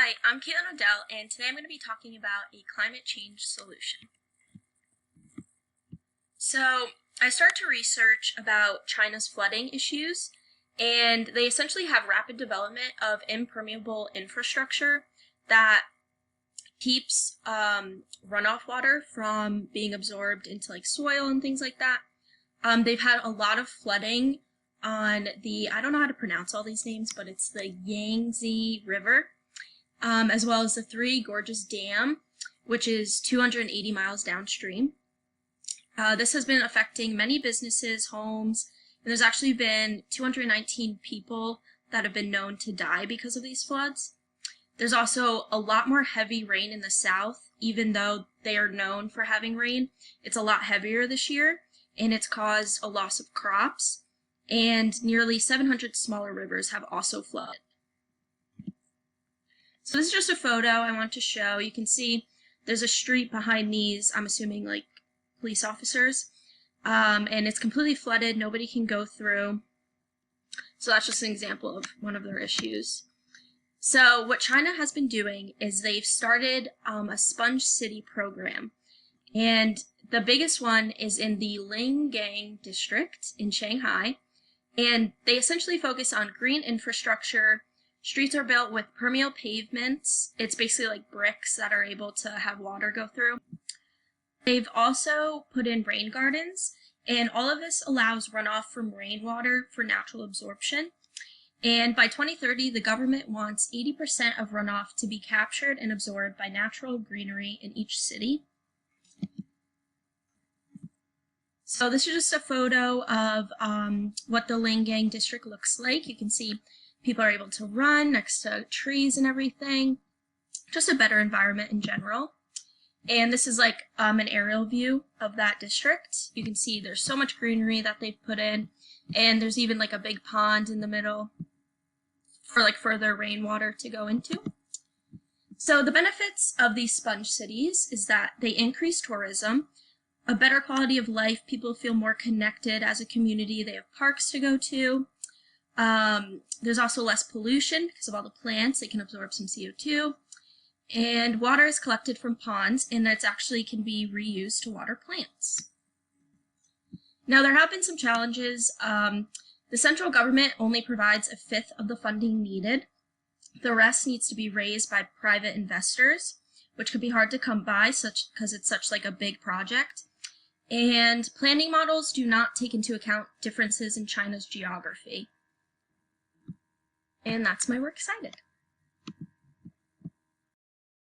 Hi, I'm Caitlin Odell, and today I'm going to be talking about a climate change solution. So, I started to research about China's flooding issues, and they essentially have rapid development of impermeable infrastructure that keeps runoff water from being absorbed into like soil and things like that. They've had a lot of flooding on I don't know how to pronounce all these names, but it's the Yangtze River. As well as the Three Gorges Dam, which is 280 miles downstream. This has been affecting many businesses, homes, and there's actually been 219 people that have been known to die because of these floods. There's also a lot more heavy rain in the south, even though they are known for having rain. It's a lot heavier this year, and it's caused a loss of crops, and nearly 700 smaller rivers have also flooded. So this is just a photo I want to show. You can see there's a street behind these, I'm assuming like police officers, and it's completely flooded. Nobody can go through. So that's just an example of one of their issues. So what China has been doing is they've started a sponge city program, and the biggest one is in the Lingang district in Shanghai, and they essentially focus on green infrastructure. Streets are built with permeable pavements. It's basically like bricks that are able to have water go through. They've also put in rain gardens, and all of this allows runoff from rainwater for natural absorption. And by 2030, the government wants 80% of runoff to be captured and absorbed by natural greenery in each city. So this is just a photo of what the Lingang district looks like. You can see people are able to run next to trees and everything. Just a better environment in general. And this is like an aerial view of that district. You can see there's so much greenery that they've put in, and there's even like a big pond in the middle for like further rainwater to go into. So the benefits of these sponge cities is that they increase tourism, a better quality of life, people feel more connected as a community, they have parks to go to. There's also less pollution because of all the plants. They can absorb some CO2. And water is collected from ponds, and that actually can be reused to water plants. Now, there have been some challenges. The central government only provides a fifth of the funding needed. The rest needs to be raised by private investors, which could be hard to come by because it's such like a big project. And planning models do not take into account differences in China's geography. And that's my works cited.